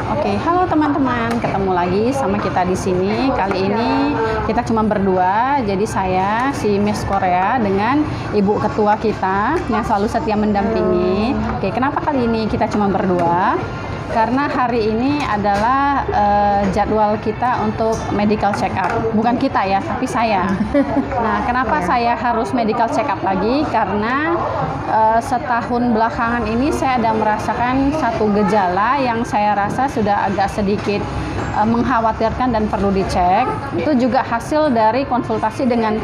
Oke, halo teman-teman, ketemu lagi sama kita di sini. Kali ini kita cuma berdua, jadi saya si Miss Korea dengan ibu ketua kita yang selalu setia mendampingi. Oke, kenapa kali ini kita cuma berdua? Karena hari ini adalah jadwal kita untuk medical check up. Bukan kita ya, tapi saya. Nah, kenapa saya harus medical check up lagi? Karena setahun belakangan ini saya ada merasakan satu gejala yang saya rasa sudah agak sedikit mengkhawatirkan dan perlu dicek. Itu juga hasil dari konsultasi dengan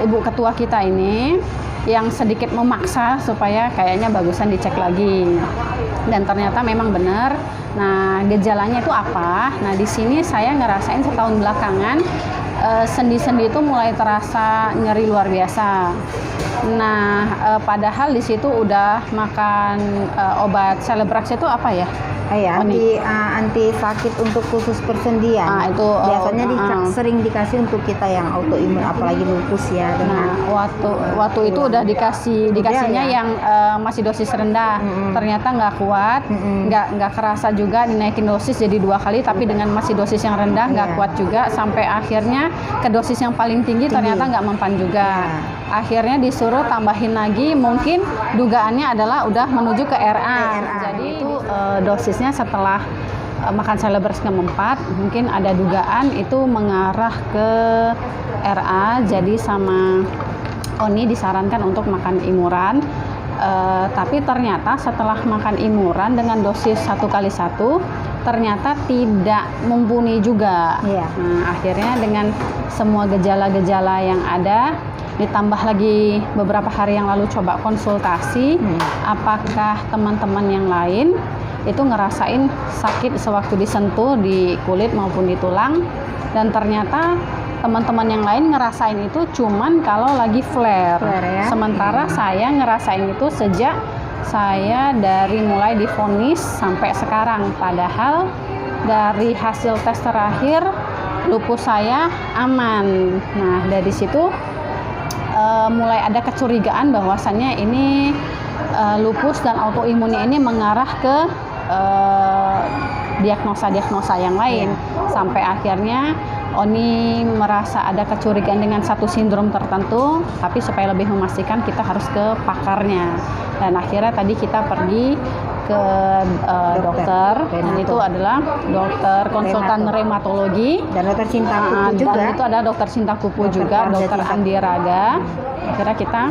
ibu ketua kita ini yang sedikit memaksa supaya kayaknya bagusan dicek lagi. Dan ternyata memang benar. Nah, gejalanya itu apa? Nah, di sini saya ngerasain setahun belakangan sendi-sendi itu mulai terasa nyeri luar biasa. Nah, padahal di situ udah makan obat Celebrex itu apa ya? Anti sakit untuk khusus persendian. Itu biasanya sering dikasih untuk kita yang autoimun, apalagi lupus ya. Nah, waktu itu udah dikasihnya ya? Yang masih dosis rendah. Ternyata nggak kuat, nggak kerasa juga dinaikin dosis jadi 2 kali, tapi dengan masih dosis yang rendah nggak kuat juga, sampai akhirnya ke dosis yang paling tinggi ternyata nggak mempan juga. Akhirnya disuruh tambahin lagi, mungkin dugaannya adalah udah menuju ke RA. Jadi itu dosisnya setelah makan Celebrex nggak mempan, mungkin ada dugaan itu mengarah ke RA. Jadi sama Oni disarankan untuk makan imuran. Tapi ternyata setelah makan imuran dengan dosis 1x1 ternyata tidak mumpuni juga. Nah, akhirnya dengan semua gejala-gejala yang ada, ditambah lagi beberapa hari yang lalu coba konsultasi, apakah teman-teman yang lain itu ngerasain sakit sewaktu disentuh di kulit maupun di tulang, dan ternyata teman-teman yang lain ngerasain itu cuman kalau lagi flare ya? Sementara saya ngerasain itu sejak saya dari mulai divonis sampai sekarang. Padahal dari hasil tes terakhir lupus saya aman. Nah, dari situ mulai ada kecurigaan bahwasannya ini lupus dan autoimunnya ini mengarah ke diagnosa-diagnosa yang lain. Sampai akhirnya Oni merasa ada kecurigaan dengan satu sindrom tertentu, tapi supaya lebih memastikan kita harus ke pakarnya. Dan akhirnya tadi kita pergi ke dokter, dan itu adalah dokter konsultan reumatologi dan dokter Cinta Kupu juga. Dan itu ada dokter Cinta Kupu juga, dokter Andi Raga. Akhirnya kita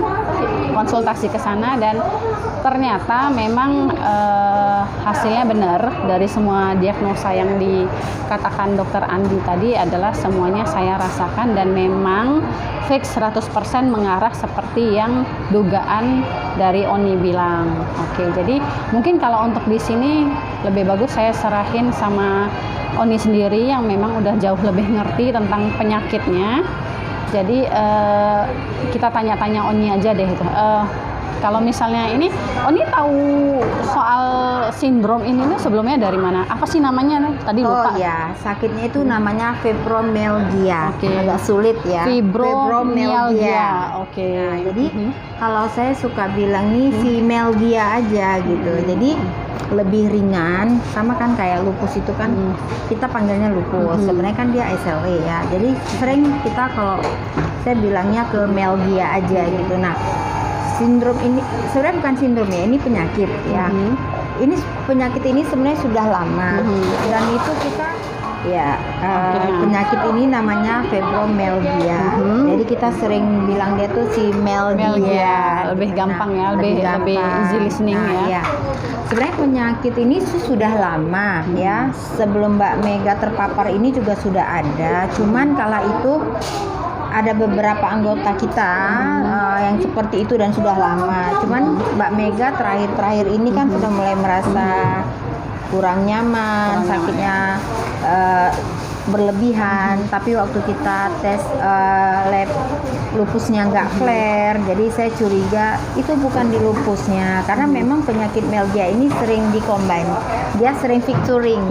konsultasi ke sana dan ternyata memang hasilnya benar. Dari semua diagnosa yang dikatakan dokter Andi tadi adalah semuanya saya rasakan dan memang fix 100% mengarah seperti yang dugaan dari Oni bilang. Oke, jadi mungkin kalau untuk di sini lebih bagus saya serahin sama Oni sendiri yang memang udah jauh lebih ngerti tentang penyakitnya. Jadi kita tanya-tanya Oni aja deh itu. Kalau misalnya ini, Oni tahu soal sindrom ini nih sebelumnya dari mana? Apa sih namanya? Tadi lupa. Oh ya, sakitnya itu namanya fibromyalgia. Agak sulit ya. Fibromyalgia. Oke. Nah, jadi kalau saya suka bilang nih fibromyalgia aja gitu. Jadi lebih ringan, sama kan kayak lupus itu kan kita panggilnya lupus. Sebenarnya kan dia SLE ya. Jadi sering kita kalau saya bilangnya ke myalgia aja gitu. Nah, sindrom ini sebenarnya bukan sindrom ya, ini penyakit ya. Ini penyakit ini sebenarnya sudah lama dan itu kita penyakit ini namanya fibromyalgia. Jadi kita sering bilang dia tuh si myalgia. Lebih gampang ya, lebih easy listening ya. Sebenarnya penyakit ini sudah lama ya. Sebelum Mbak Mega terpapar ini juga sudah ada. Cuman kala itu ada beberapa anggota kita yang seperti itu dan sudah lama. Cuman Mbak Mega terakhir ini kan sudah mulai merasa kurang nyaman, sakitnya berlebihan. Tapi waktu kita tes lab lupusnya nggak flare, jadi saya curiga itu bukan di lupusnya, karena memang penyakit myalgia ini sering dikombin. Dia sering Victuring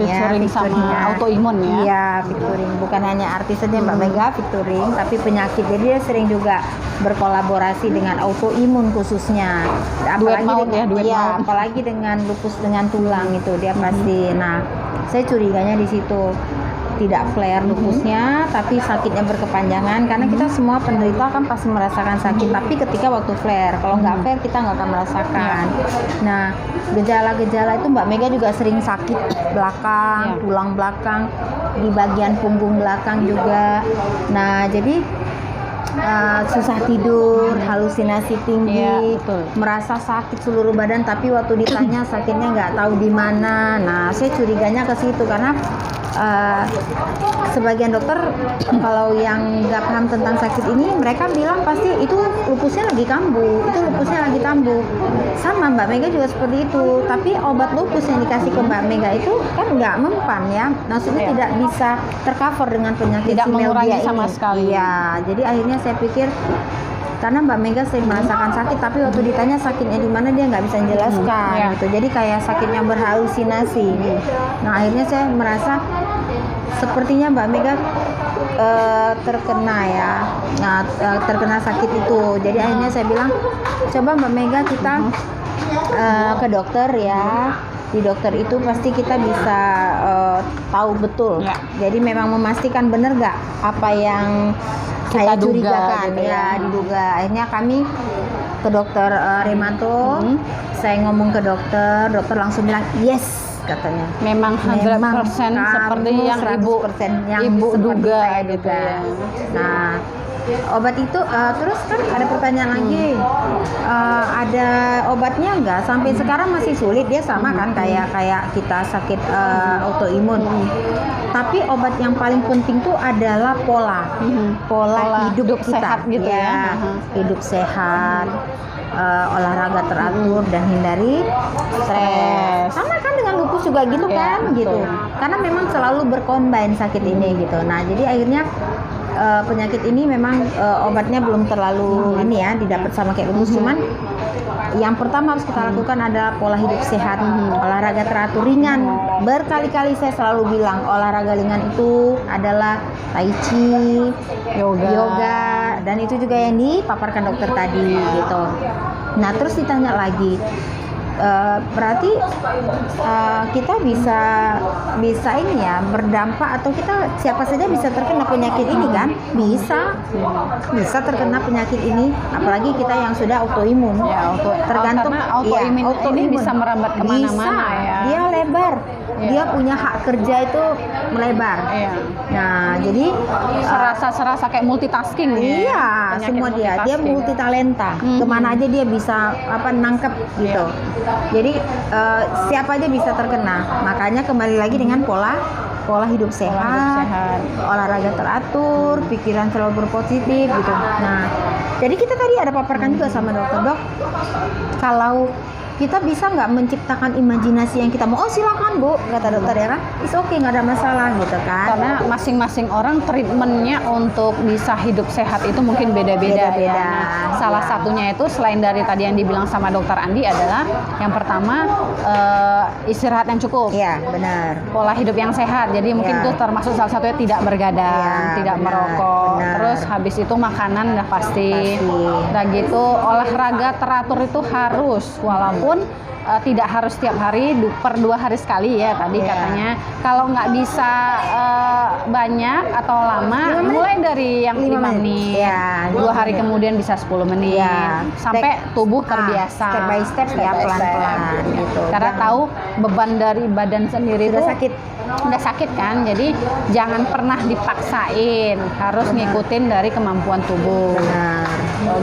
sama autoimun ya. Iya, Victuring. Bukan hanya artis saja Mbak Mega Victuring, tapi penyakit. Jadi dia sering juga berkolaborasi dengan autoimun khususnya. Apalagi apalagi dengan lupus dengan tulang itu dia pasti. Nah, Saya curiganya di situ. Tidak flare lupusnya, tapi sakitnya berkepanjangan. Karena kita semua penderita kan pasti merasakan sakit, tapi ketika waktu flare. Kalau nggak flare kita nggak akan merasakan. Nah, gejala-gejala itu Mbak Mega juga sering sakit belakang, tulang belakang, di bagian punggung belakang juga. Nah, jadi susah tidur, halusinasi tinggi, merasa sakit seluruh badan, tapi waktu ditanya sakitnya nggak tahu di mana. Nah, saya curiganya ke situ karena sebagian dokter kalau yang nggak paham tentang sakit ini, mereka bilang pasti itu lupusnya lagi kambuh, sama Mbak Mega juga seperti itu. Tapi obat lupus yang dikasih ke Mbak Mega itu kan nggak mempan ya, maksudnya tidak bisa tercover dengan penyakit tidak mengurangi ini sama sekali. Ya, jadi akhirnya saya pikir karena Mbak Mega sering merasakan sakit, tapi waktu ditanya sakitnya di mana dia nggak bisa menjelaskan gitu. Jadi kayak sakitnya berhalusinasi. Nah, akhirnya saya merasa sepertinya Mbak Mega terkena ya, terkena sakit itu. Jadi akhirnya saya bilang, coba Mbak Mega kita ke dokter ya. Di dokter itu pasti kita bisa tahu betul. Jadi memang memastikan benar nggak apa yang saya curigakan gitu ya, diduga. Akhirnya kami ke dokter remato. Saya ngomong ke dokter langsung bilang yes, katanya. Memang 100% seperti yang ibu duga gitu ya. Nah, obat itu terus kan ada pertanyaan lagi, ada obatnya nggak? Sampai sekarang masih sulit, dia sama kan kayak kita sakit autoimun. Tapi obat yang paling penting tuh adalah pola hidup kita, sehat gitu ya. Hidup sehat, olahraga teratur dan hindari stres. Sama kan dengan lupus juga gitu kan, gitu. Karena memang selalu bercombine sakit ini gitu. Nah, jadi akhirnya penyakit ini memang obatnya belum terlalu ini ya didapat sama kayak lupus. Cuman yang pertama harus kita lakukan adalah pola hidup sehat, olahraga teratur ringan. Berkali-kali saya selalu bilang olahraga ringan itu adalah tai chi, yoga, dan itu juga yang dipaparkan dokter tadi gitu. Nah, terus ditanya lagi, berarti kita bisa ini ya berdampak, atau kita siapa saja bisa terkena penyakit ini kan? Bisa terkena penyakit ini, apalagi kita yang sudah autoimun. Tergantung autoimun ini bisa merambat kemana-mana ya. Dia lebar, dia punya hak kerja itu melebar. Nah, jadi serasa kayak multitasking. Iya, semua dia multitalenta. Kemana aja dia bisa nangkep gitu. Jadi siapa aja bisa terkena. Makanya kembali lagi dengan pola hidup sehat, olahraga teratur, pikiran selalu berpositif gitu. Nah, jadi kita tadi ada paparkan juga sama dokter, dok, kalau kita bisa nggak menciptakan imajinasi yang kita mau? Oh, silakan Bu, kata dokter ya kan, it's okay, nggak ada masalah gitu kan. Karena masing-masing orang treatmentnya untuk bisa hidup sehat itu mungkin beda-beda ya. Nah, salah satunya itu selain dari tadi yang dibilang sama dokter Andi adalah yang pertama istirahat yang cukup. Iya, benar. Pola hidup yang sehat. Jadi mungkin itu termasuk salah satunya tidak bergadang, tidak merokok. Terus habis itu makanan udah pasti. Udah gitu olahraga teratur itu harus, walaupun tidak harus setiap hari, per 2 hari sekali ya tadi katanya. Kalau nggak bisa banyak atau lama, mulai dari yang 5 menit, 2 hari kemudian bisa 10 menit, sampai tubuh terbiasa. Step by step ya, pelan-pelan gitu. Karena tahu beban dari badan sendiri itu udah sakit kan, jadi jangan pernah dipaksain, harus ngikutin dari kemampuan tubuh.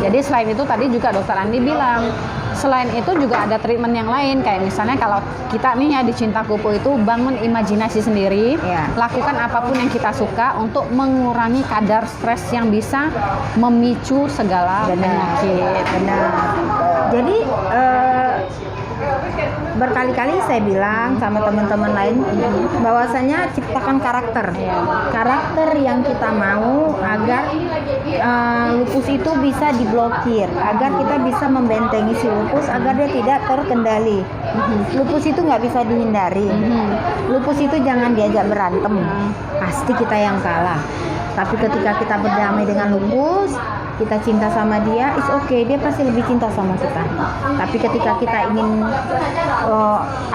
Jadi selain itu tadi juga dokter Andi bilang, selain itu juga ada treatment yang lain, kayak misalnya kalau kita nih ya di Cinta Kupu itu bangun imajinasi sendiri, lakukan apapun yang kita suka untuk mengurangi kadar stres yang bisa memicu segala penyakit. Jadi berkali-kali saya bilang sama teman-teman lain bahwasanya ciptakan karakter yang kita mau agar lupus itu bisa diblokir, agar kita bisa membentengi si lupus agar dia tidak terkendali. Lupus itu nggak bisa dihindari. Lupus itu jangan diajak berantem, pasti kita yang kalah. Tapi ketika kita berdamai dengan lupus, kita cinta sama dia, it's okay, dia pasti lebih cinta sama kita. Tapi ketika kita ingin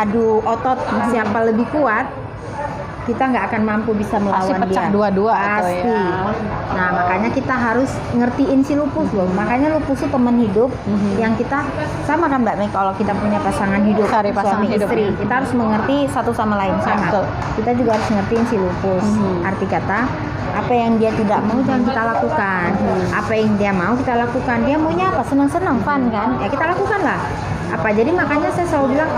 adu otot siapa lebih kuat, kita nggak akan mampu bisa Pasti melawan pecah dia. dua-dua atau Pasti. ya. Nah, makanya kita harus ngertiin si lupus loh. Makanya lupus itu teman hidup yang kita sama kan Mbak Meg, kalau kita punya pasangan hidup, Cari pasangan suami hidup. istri, kita harus mengerti satu sama lain sama. Betul. Kita juga harus ngertiin si lupus. Arti kata apa yang dia tidak mau jangan kita lakukan. Apa yang dia mau kita lakukan. Dia maunya apa? Senang-senang, fun kan? Ya kita lakukan lah. Apa jadi makanya saya selalu bilang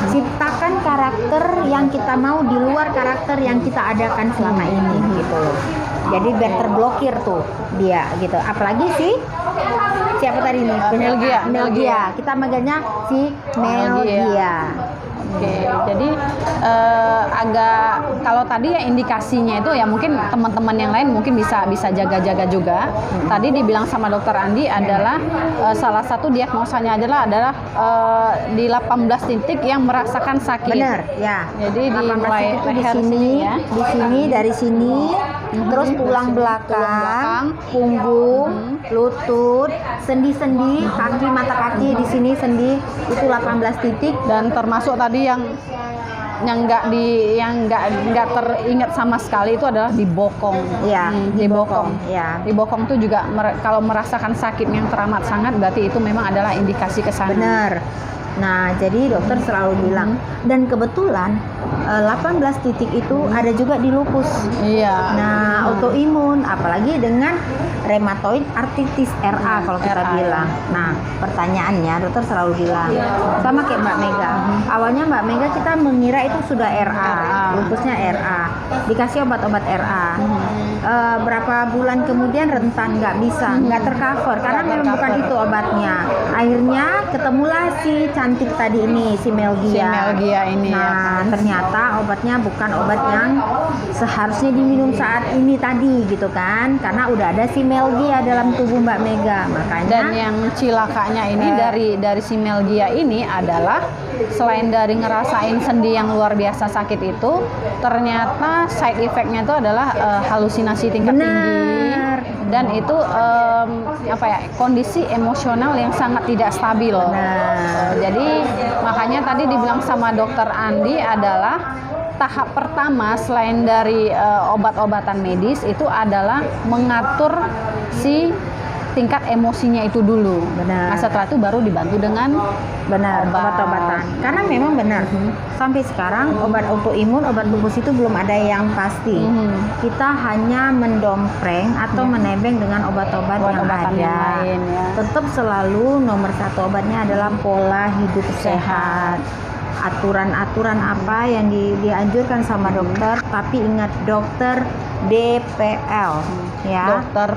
ciptakan karakter yang kita mau di luar karakter yang kita adakan selama ini gitu loh. Jadi biar terblokir tuh dia gitu. Apalagi sih siapa tadi nih? Melgia. Kita manggilnya si Melgia. Oke, jadi agak kalau tadi ya indikasinya itu ya mungkin teman-teman yang lain mungkin bisa jaga-jaga juga. Tadi dibilang sama dokter Andi adalah salah satu diagnosanya adalah di 18 titik yang merasakan sakit. Bener, ya. Jadi di 18 mulai itu di leher sini, ya. di sini, dari sini, terus tulang belakang, punggung, lutut, sendi-sendi, kaki, mata kaki di sini sendi itu 18 titik. Dan termasuk tadi yang nggak teringat sama sekali itu adalah di bokong. Ya, di bokong. Ya. Di bokong itu juga kalau merasakan sakit yang teramat sangat berarti itu memang adalah indikasi ke sana. Benar. Nah, jadi dokter selalu bilang, dan kebetulan 18 titik itu ada juga di lupus. Iya. Nah, autoimun, apalagi dengan rheumatoid arthritis RA kalau kita RA, bilang. Nah, pertanyaannya dokter selalu bilang, sama kayak Mbak Mega. Awalnya Mbak Mega kita mengira itu sudah RA, lupusnya RA, dikasih obat-obat RA. Berapa bulan kemudian rentan, nggak bisa, nggak tercover karena memang bukan itu obatnya. Akhirnya ketemulah si cantik tadi ini, si Melgia. Ini Nah, ternyata obatnya bukan obat yang seharusnya diminum saat ini tadi gitu kan, karena udah ada si Melgia dalam tubuh Mbak Mega. Makanya dan yang cilakanya ini dari si Melgia ini adalah selain dari ngerasain sendi yang luar biasa sakit itu, ternyata side effect-nya itu adalah halusinasi tingkat tinggi dan itu kondisi emosional yang sangat tidak stabil. Jadi makanya tadi dibilang sama dokter Andi adalah tahap pertama selain dari obat-obatan medis itu adalah mengatur si tingkat emosinya itu dulu. Nah, setelah itu baru dibantu dengan obat-obatan. Karena memang benar. Sampai sekarang obat autoimun, obat lupus itu belum ada yang pasti. Kita hanya mendompreng atau menebeng dengan obat-obat yang ada. Yang lain, ya. Tetap selalu nomor satu obatnya adalah pola hidup sehat. Aturan-aturan apa yang dianjurkan sama dokter, tapi ingat dokter DPL ya, dokter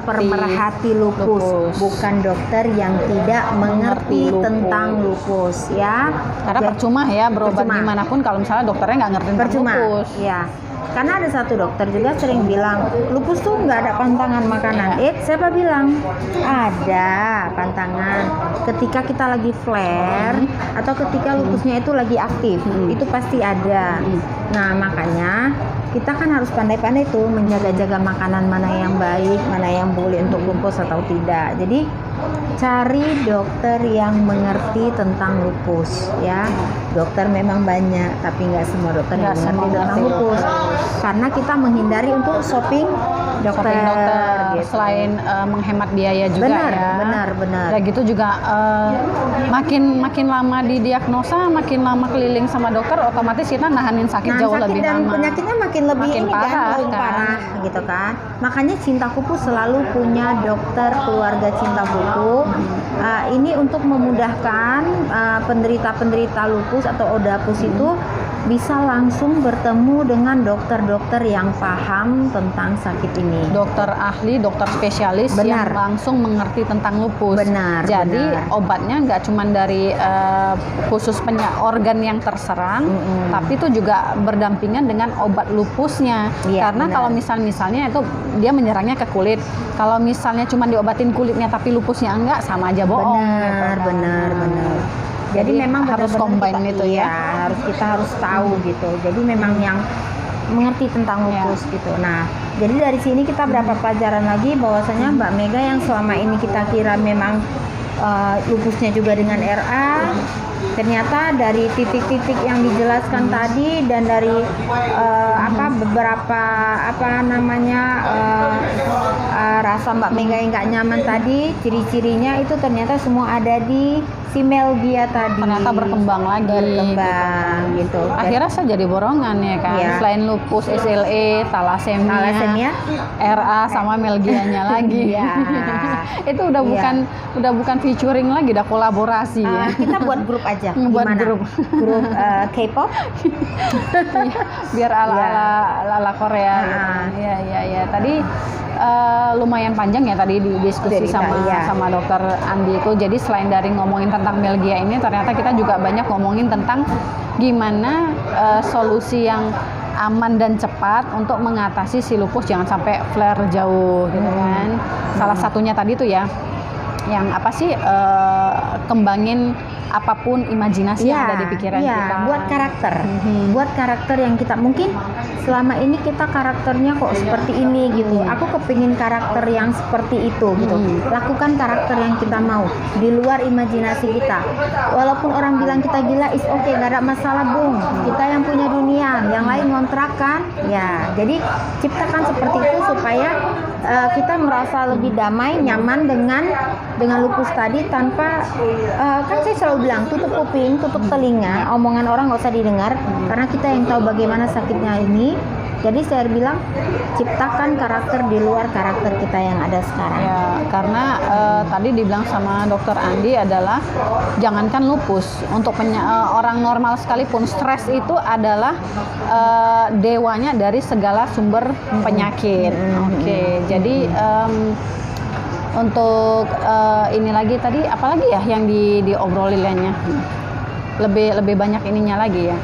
pemerhati lupus, bukan dokter yang tidak mengerti tentang lupus ya. Karena percuma ya berobat dimanapun kalau misalnya dokternya nggak ngerti tentang lupus. Ya. Karena ada satu dokter juga sering bilang lupus tuh nggak ada pantangan makanan. Siapa bilang? Ada pantangan. Ketika kita lagi flare atau ketika lupusnya itu lagi aktif, itu pasti ada. Nah, makanya kita kan harus pandai-pandai tuh menjaga-jaga makanan mana yang baik, mana yang boleh untuk lupus atau tidak. Jadi cari dokter yang mengerti tentang lupus ya. Dokter memang banyak, tapi nggak semua dokter yang mengerti tentang lupus. Karena kita menghindari untuk shopping dokter gitu. Selain menghemat biaya juga benar. Dan gitu juga makin lama didiagnosa, makin lama keliling sama dokter, otomatis kita nahanin sakit jauh lebih dan lama. Penyakitnya makin parah gitu kan. Makanya Cinta Kupu selalu punya dokter keluarga Cinta Kupu. Ini untuk memudahkan penderita-penderita lupus atau odapus itu bisa langsung bertemu dengan dokter-dokter yang paham tentang sakit ini. Dokter ahli, dokter spesialis yang langsung mengerti tentang lupus. Jadi obatnya nggak cuma dari khusus organ yang terserang, tapi itu juga berdampingan dengan obat lupusnya. Karena kalau misalnya itu dia menyerangnya ke kulit. Kalau misalnya cuma diobatin kulitnya tapi lupusnya enggak, sama aja bohong. Benar. Jadi memang harus combine itu ya. Kita harus tahu gitu. Jadi memang yang mengerti tentang lupus gitu. Nah, jadi dari sini kita berapa pelajaran lagi bahwasanya Mbak Mega yang selama ini kita kira memang lupusnya juga dengan RA, ternyata dari titik-titik yang dijelaskan tadi dan dari beberapa rasa Mbak Mega yang nggak nyaman tadi, ciri-cirinya itu ternyata semua ada di si Melgia tadi. Ternyata berkembang lagi. Gitu. Akhirnya saya jadi borongan ya kan. Iya. Selain lupus, SLE, talasemia, RA sama Melgianya lagi. Iya. Itu udah bukan featuring lagi, udah kolaborasi ya. Kita buat grup aja. Buat Gimana? grup K-pop. Biar ala Korea gitu. Iya. Tadi lumayan panjang ya tadi diskusi sama dokter Andi itu. Jadi selain dari ngomongin tentang Melgia ini, ternyata kita juga banyak ngomongin tentang gimana solusi yang aman dan cepat untuk mengatasi si lupus jangan sampai flare jauh gitu kan. Salah satunya tadi tuh ya yang apa sih kembangin apapun imajinasi yang ada di pikiran kita. Buat karakter yang kita mungkin selama ini kita karakternya kok seperti ini gitu. Aku kepingin karakter yang seperti itu gitu. Lakukan karakter yang kita mau di luar imajinasi kita. Walaupun orang bilang kita gila, is okay, gak ada masalah bung. Kita yang punya dunia, yang lain kontrakan. Ya, jadi ciptakan seperti itu supaya kita merasa lebih damai, nyaman dengan lupus tadi tanpa kan saya selalu bilang tutup kuping, tutup telinga, omongan orang nggak usah didengar karena kita yang tahu bagaimana sakitnya ini. Jadi saya bilang ciptakan karakter di luar karakter kita yang ada sekarang. Ya, karena tadi dibilang sama dokter Andi adalah jangankan lupus, untuk orang normal sekalipun stres itu adalah dewanya dari segala sumber penyakit. Oke, jadi untuk ini lagi tadi apalagi ya yang diobrolinnya lebih banyak ininya lagi ya.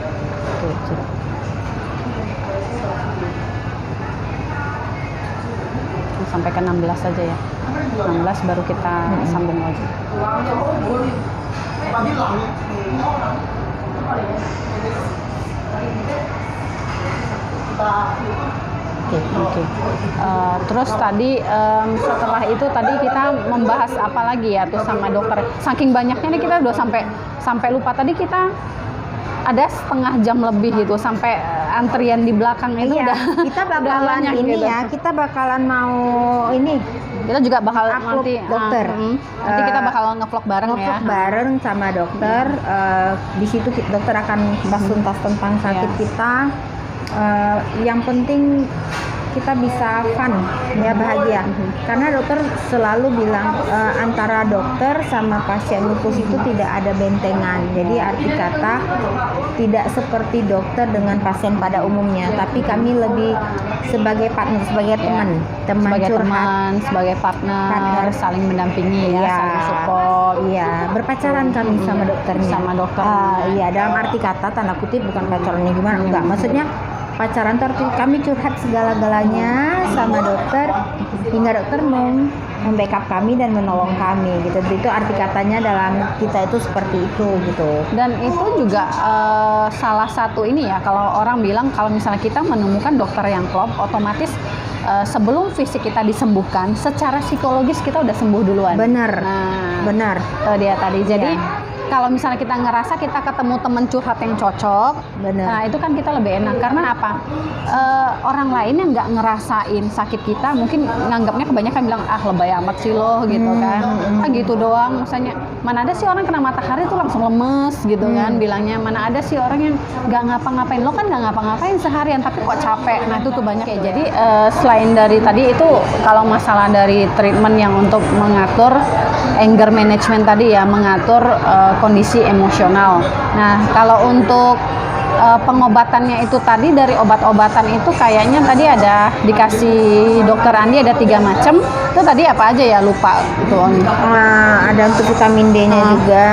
Sampai ke 16 saja ya. 16 baru kita sambung lagi. Oke. Terus tadi setelah itu tadi kita membahas apa lagi ya tuh sama dokter. Saking banyaknya nih kita udah sampai lupa tadi kita ada setengah jam lebih gitu sampai antrian di belakang itu kita bakalan banyak ini gitu. ya, kita bakalan mau ini. Kita juga bakal nanti dokter. Nanti kita bakal ngevlog bareng ya. Ngevlog bareng sama dokter. Di situ dokter akan bahas tuntas tentang sakit kita. Yang penting kita bisa fun ya, bahagia karena dokter selalu bilang antara dokter sama pasien lupus itu tidak ada bentengan. Jadi arti kata tidak seperti dokter dengan pasien pada umumnya, tapi kami lebih sebagai partner, sebagai teman curhat, sebagai partner, saling mendampingi ya, saling support. Iya, berpacaran kami sama dokternya. Sama dokter. Iya, dalam arti kata tanda kutip, bukan pacarannya gimana, enggak. Maksudnya pacaran tuh kami curhat segala-galanya sama dokter hingga dokter membackup kami dan menolong kami gitu. Itu arti katanya dalam kita itu seperti itu gitu. Dan itu juga salah satu ini ya, kalau orang bilang kalau misalnya kita menemukan dokter yang klop, otomatis sebelum fisik kita disembuhkan, secara psikologis kita udah sembuh duluan. Benar. Nah, benar. Dia tadi. Jadi kalau misalnya kita ngerasa kita ketemu temen curhat yang cocok, nah itu kan kita lebih enak. Karena apa? Orang lain yang nggak ngerasain sakit kita mungkin nganggapnya kebanyakan bilang lebay amat sih lo gitu kan. Gitu doang. Misalnya mana ada sih orang kena matahari tuh langsung lemes gitu kan bilangnya. Mana ada sih orang yang nggak ngapa-ngapain, lo kan nggak ngapa-ngapain seharian tapi kok capek. Nah itu tuh banyak ya. Jadi selain dari tadi itu kalau masalah dari treatment yang untuk mengatur anger management tadi ya, mengatur kondisi emosional. Nah, kalau untuk pengobatannya itu tadi dari obat-obatan itu kayaknya tadi ada dikasih dokter Andi ada 3 macam. Itu tadi apa aja ya, lupa itu. Ada untuk vitamin D-nya juga.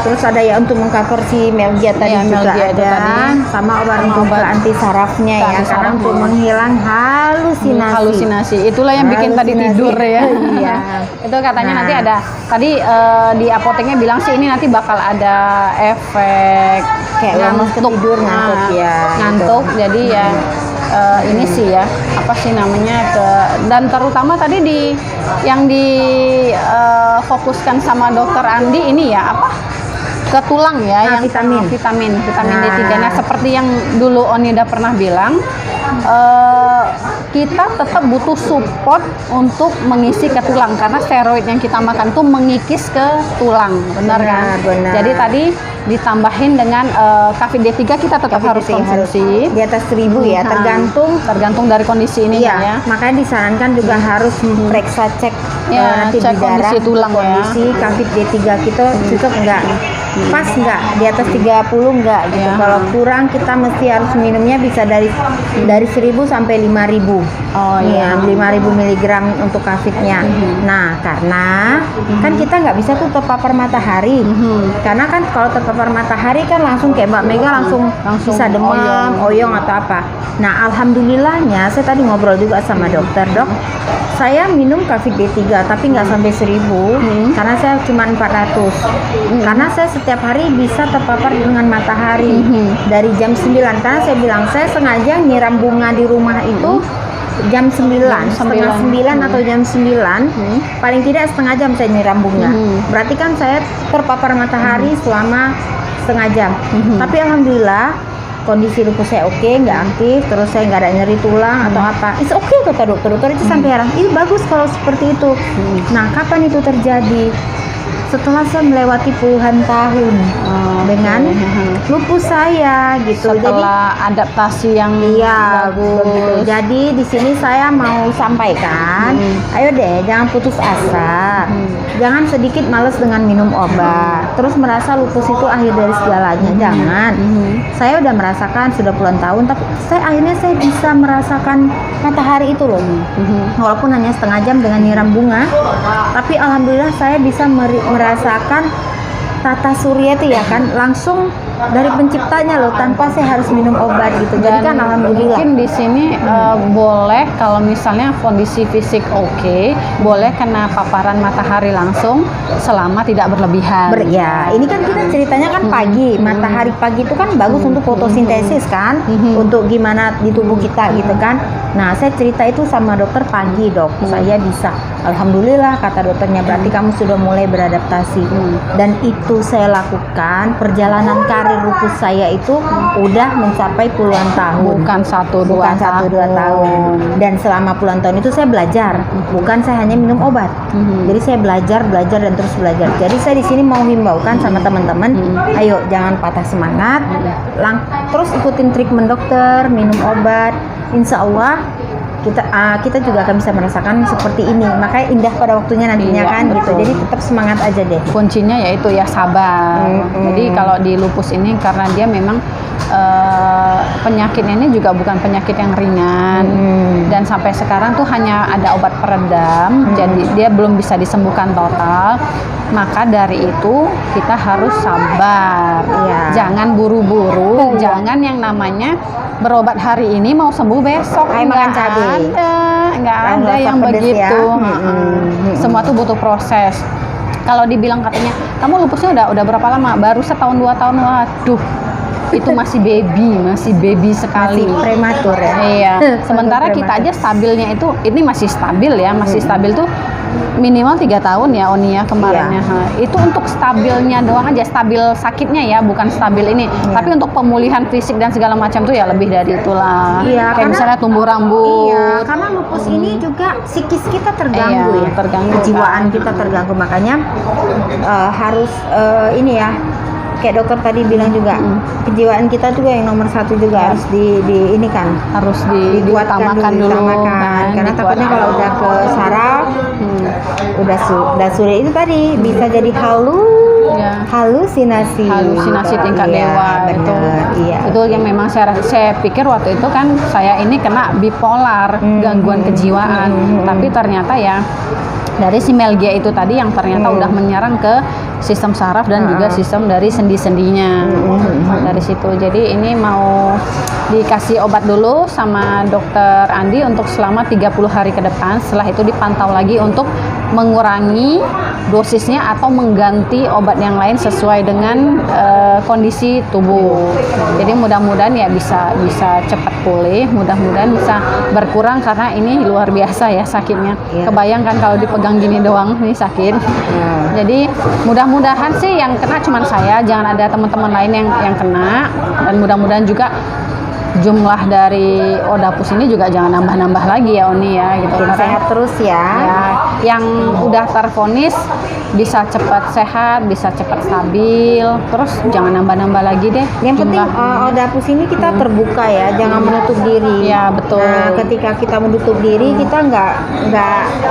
Terus ada ya untuk mengcover si Melgia tadi juga ada. Tadi. Sama obat anti sarafnya ya, karena untuk menghilang halusinasi. Itulah yang bikin tadi tidur ya. Iya. Itu katanya nanti ada. Tadi di apoteknya bilang sih ini nanti bakal ada efek kayak ngantuk ngantuk. Jadi ya ini sih ya, apa sih namanya, dan terutama tadi yang difokuskan sama dokter Andi ini ya apa, ke tulang ya, yang vitamin. vitamin D3. Nah, seperti yang dulu Oni udah pernah bilang, kita tetap butuh support untuk mengisi ke tulang karena steroid yang kita makan tuh mengikis ke tulang, benar kan? Benar. Jadi tadi ditambahin dengan Kafit D3 kita tetap harus konsumsi di atas 1000 ya, tergantung dari kondisi ini ya. Makanya disarankan juga harus periksa cek nanti cek di kondisi darah, tulang kondisi Kafit D3 kita cukup enggak, pas enggak, di atas 30 enggak gitu. Kalau kurang kita mesti harus minumnya bisa dari 1000 sampai 5000. Oh iya, 5000 mg untuk Kafitnya. Nah, karena kan kita nggak bisa tuh terpapar matahari. Karena kan kalau terpapar matahari kan langsung kayak Mbak Mega langsung bisa demam, oyong atau apa. Nah, alhamdulillahnya saya tadi ngobrol juga sama dokter, Dok. Saya minum Kafit D3 tapi nggak sampai 1000 karena saya cuma 400. Karena saya setiap hari bisa terpapar dengan matahari dari jam 9. Karena saya bilang saya sengaja nyiram bunga di rumah itu jam 9, setengah 9 atau jam 9, paling tidak setengah jam saya nyiram bunga. Berarti kan saya terpapar matahari selama setengah jam. Tapi alhamdulillah kondisi lupus saya oke, nggak aktif, terus saya nggak ada nyeri tulang atau apa. It's okay kata dokter itu sampai heran. Itu bagus kalau seperti itu. Nah, kapan itu terjadi? Setelah saya melewati puluhan tahun dengan lupus saya gitu. Setelah adaptasi yang bagus. Jadi di sini saya mau sampaikan, ayo deh jangan putus asa. Jangan sedikit malas dengan minum obat. Terus merasa lupus itu akhir dari segalanya. Jangan. Saya udah merasakan sudah puluhan tahun, tapi akhirnya saya bisa merasakan matahari itu loh. Walaupun hanya setengah jam dengan nyiram bunga, tapi alhamdulillah saya bisa merasakan tata surya itu ya kan langsung dari penciptanya loh, tanpa saya harus minum obat gitu. Jadi kan alhamdulillah. Mungkin di sini boleh kalau misalnya kondisi fisik oke, boleh kena paparan matahari langsung selama tidak berlebihan. Ini kan kita ceritanya kan pagi, matahari pagi itu kan bagus untuk fotosintesis kan, untuk gimana di tubuh kita gitu kan. Nah, saya cerita itu sama dokter pagi, Dok. Saya bisa. Alhamdulillah kata dokternya, berarti kamu sudah mulai beradaptasi. Dan itu saya lakukan, perjalanan karir lupus saya itu udah mencapai puluhan tahun. Bukan 1-2 tahun. Dan selama puluhan tahun itu saya belajar. Bukan saya hanya minum obat. Jadi saya belajar dan terus belajar. Jadi saya di sini mau himbaukan sama teman-teman, ayo jangan patah semangat. Terus ikutin treatment dokter, minum obat. Insya Allah kita juga akan bisa merasakan seperti ini. Makanya indah pada waktunya nantinya kan betul. gitu. Jadi tetap semangat aja deh. Kuncinya yaitu ya sabar. Jadi kalau di lupus ini karena dia memang penyakitnya ini juga bukan penyakit yang ringan, dan sampai sekarang tuh hanya ada obat peredam, jadi dia belum bisa disembuhkan total. Maka dari itu kita harus sabar, jangan buru-buru, jangan yang namanya berobat hari ini mau sembuh besok. Makan cabai. Nggak ada yang begitu. Semua tuh butuh proses. Kalau dibilang katanya kamu lupusnya udah berapa lama? Baru 1-2 tahun. Waduh, itu masih baby sekali, masih prematur ya. Iya. Sementara kita aja stabilnya itu ini masih stabil ya, masih stabil tuh minimal 3 tahun ya Oni ya kemarinnya. Itu untuk stabilnya doang aja, stabil sakitnya ya, bukan stabil ini. Tapi untuk pemulihan fisik dan segala macam tuh ya lebih dari itulah. Kayak misalnya tumbuh rambut. Karena lupus ini juga psikis kita terganggu terganggu. Kejiwaan kita terganggu, makanya harus ini ya. Kayak dokter tadi bilang juga, kejiwaan kita juga yang nomor 1 juga harus di ini kan, harus diutamakan dulu kan. Karena takutnya kalau udah ke saraf, udah sulit itu tadi bisa jadi halusinasi tingkat dewa. Itu yang memang saya pikir waktu itu kan saya ini kena bipolar, gangguan kejiwaan, tapi ternyata ya dari si Melgia itu tadi yang ternyata udah menyerang ke sistem saraf dan juga sistem dari sendi-sendinya. Dari situ. Jadi ini mau dikasih obat dulu sama dokter Andi untuk selama 30 hari ke depan. Setelah itu dipantau lagi untuk mengurangi dosisnya atau mengganti obat yang lain sesuai dengan kondisi tubuh. Jadi mudah-mudahan ya bisa cepat pulih, mudah-mudahan bisa berkurang karena ini luar biasa ya sakitnya. Kebayangkan kalau dipegang gini doang nih sakit. Jadi mudah-mudahan sih yang kena cuma saya, jangan ada teman-teman lain yang kena, dan mudah-mudahan juga jumlah dari Odapus ini juga jangan nambah-nambah lagi ya Oni ya gitu. Sehat terus ya. Yang udah tervonis bisa cepat sehat, bisa cepat stabil, terus jangan nambah-nambah lagi deh. Yang penting Odapus ini kita terbuka ya, jangan menutup diri. Ya betul. Nah, ketika kita menutup diri, kita nggak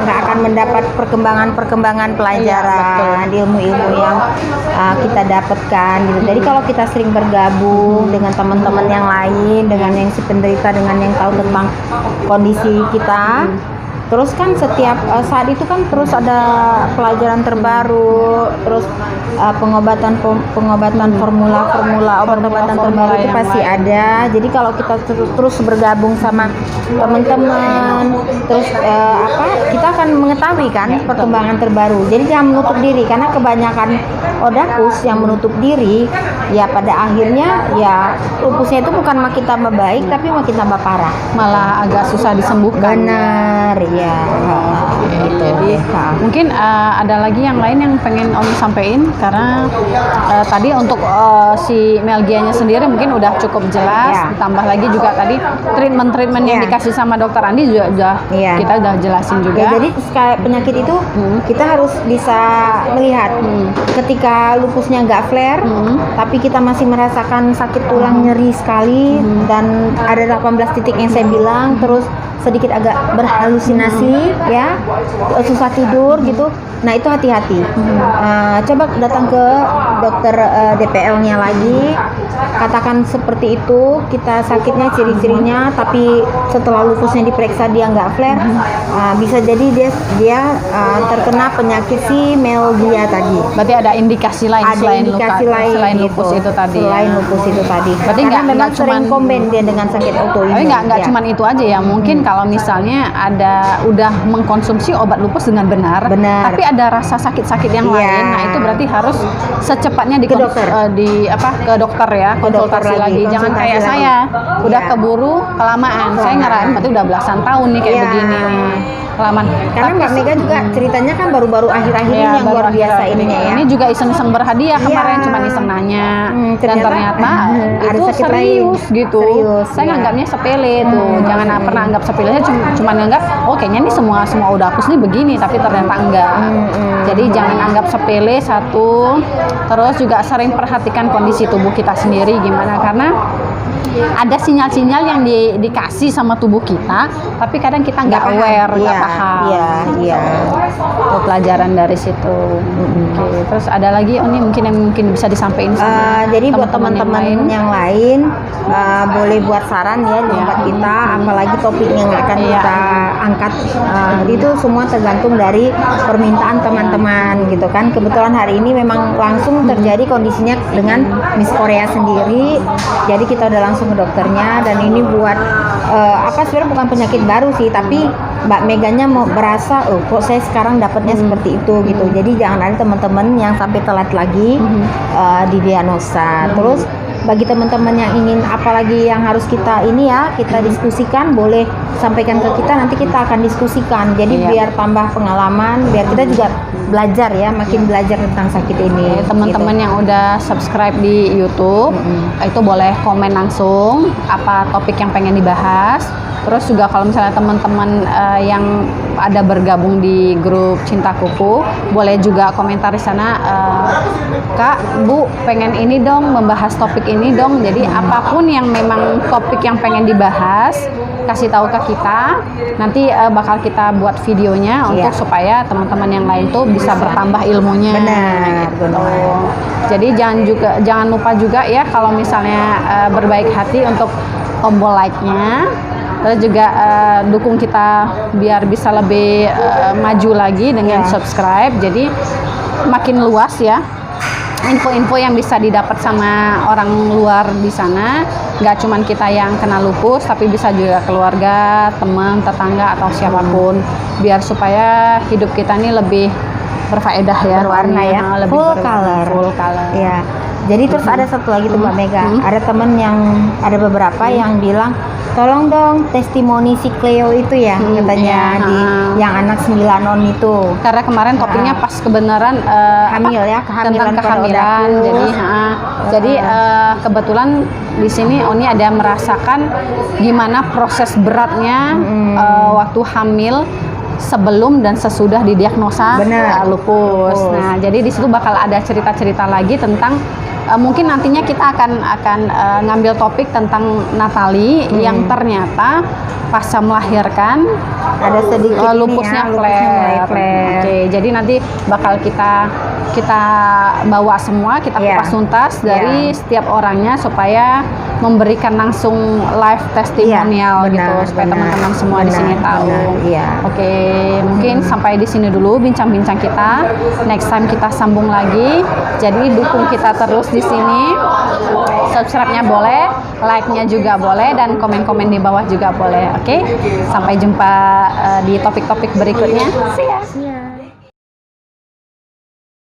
akan mendapat perkembangan pelajaran, ilmu-ilmu yang kita dapatkan gitu. Jadi kalau kita sering bergabung dengan teman-teman yang lain, dengan yang si penderita, dengan yang tahu tentang kondisi kita, terus kan setiap saat itu kan terus ada pelajaran terbaru, terus pengobatan formula obat-obatan terbaru itu pasti ada. Jadi kalau kita terus bergabung sama teman-teman, terus kita akan mengetahui kan perkembangan terbaru. Jadi jangan menutup diri, karena kebanyakan Odapus yang menutup diri ya pada akhirnya ya lupusnya itu bukan makin tambah baik tapi makin tambah parah, malah agak susah disembuhkan. Benar ya. Gitu. Jadi mungkin ada lagi yang lain yang pengen Oni sampaikan, karena tadi untuk si Melgianya sendiri mungkin udah cukup jelas, ditambah lagi juga tadi treatment yang dikasih sama dokter Andi juga kita udah jelasin juga. Ya, jadi penyakit itu kita harus bisa melihat ketika lupusnya nggak flare, tapi kita masih merasakan sakit tulang nyeri sekali, dan ada 18 titik yang saya bilang, terus sedikit agak berhalusinasi ya, susah tidur gitu. Nah itu hati-hati. Coba datang ke dokter DPL-nya lagi, katakan seperti itu, kita sakitnya ciri-cirinya, tapi setelah lupusnya diperiksa dia nggak flare, bisa jadi dia terkena penyakit si Melgia tadi. Berarti ada indikasi lain selain lupus itu tadi. Selain lupus itu tadi. Berarti karena memang cuman sering komben dia dengan sakit autoimun. Tapi nggak cuman itu aja ya. Mungkin kalau misalnya udah mengkonsumsi obat lupus dengan benar, tapi ada rasa sakit-sakit yang lain, nah itu berarti harus secepatnya ke dokter ya, konsultasi lagi. Jangan kayak lagi. Saya udah keburu kelamaan. Saya ngerasain berarti udah belasan tahun nih kayak begini nih. Kelamaan. Karena Mbak Mega juga ceritanya kan baru-baru akhir-akhir ini yang luar biasa ininya ya. Ini juga iseng-iseng berhadiah kemarin, cuma iseng nanya, dan ternyata itu serius gitu. Saya nganggapnya sepele tuh. Jangan pernah anggap sepele. Saya cuma nganggap kayaknya nih semua Odapus nih begini, tapi ternyata enggak. Jadi jangan anggap sepele satu. Terus juga sering perhatikan kondisi tubuh kita sendiri gimana, karena ada sinyal-sinyal yang dikasih sama tubuh kita, tapi kadang kita nggak aware, nggak paham. Iya. Itu pelajaran dari situ. Oke. Terus ada lagi Oni mungkin yang bisa disampaikan sama jadi buat teman-teman yang lain boleh buat saran ya di tempat kita, apalagi topik yang akan kita angkat. Itu semua tergantung dari permintaan teman-teman gitu kan. Kebetulan hari ini memang langsung terjadi kondisinya dengan Miss Korea sendiri, jadi kita udah langsung ke dokternya, dan ini buat sebenarnya bukan penyakit baru sih, tapi Mbak Meganya mau berasa kok saya sekarang dapatnya seperti itu gitu. Jadi jangan ada teman-teman yang sampai telat lagi didiagnosa. Terus bagi teman-teman yang ingin apalagi yang harus kita diskusikan, boleh sampaikan ke kita, nanti kita akan diskusikan. Jadi biar tambah pengalaman, biar kita juga belajar ya, makin belajar tentang sakit ini. Teman-teman yang udah subscribe di YouTube itu boleh komen langsung apa topik yang pengen dibahas. Terus juga kalau misalnya teman-teman yang ada bergabung di grup Cinta Kuku, boleh juga komentar di sana, Kak, Bu, pengen ini dong, membahas topik ini dong. Jadi apapun yang memang topik yang pengen dibahas, kasih tahu ke kita. Nanti bakal kita buat videonya untuk supaya teman-teman yang lain tuh bisa bertambah ilmunya. Benar. Jadi jangan lupa juga ya kalau misalnya berbaik hati untuk tombol like-nya. Terus juga dukung kita biar bisa lebih maju lagi dengan subscribe. Jadi makin luas ya info-info yang bisa didapat sama orang luar di sana. Nggak cuman kita yang kena lupus, tapi bisa juga keluarga, teman, tetangga, atau siapapun. Biar supaya hidup kita ini lebih berfaedah ya, berwarna ya, lebih full color. full color. Ya. Jadi terus ada satu lagi tuh Mbak Mega, ada temen yang ada beberapa yang bilang tolong dong testimoni si Cleo itu ya, katanya iya, di yang anak 9 on itu. Karena kemarin topiknya pas kebenaran Hamil ya, kehamilan tentang pada kehamilan. udah Jadi kebetulan di sini Oni ada merasakan gimana proses beratnya waktu hamil sebelum dan sesudah didiagnosa lupus. Nah, jadi di situ bakal ada cerita-cerita lagi tentang mungkin nantinya kita akan ngambil topik tentang Natali yang ternyata pasca melahirkan ada sedikit lupusnya flare. Oke, jadi nanti bakal kita bawa semua, kita kupas tuntas dari setiap orangnya supaya memberikan langsung live testimonial gitu supaya teman-teman semua di sini tahu. Oke, mungkin sampai di sini dulu bincang-bincang kita. Next time kita sambung lagi. Jadi dukung kita terus di sini. Subscribe-nya boleh, like-nya juga boleh, dan komen-komen di bawah juga boleh. Oke, sampai jumpa di topik-topik berikutnya. See ya.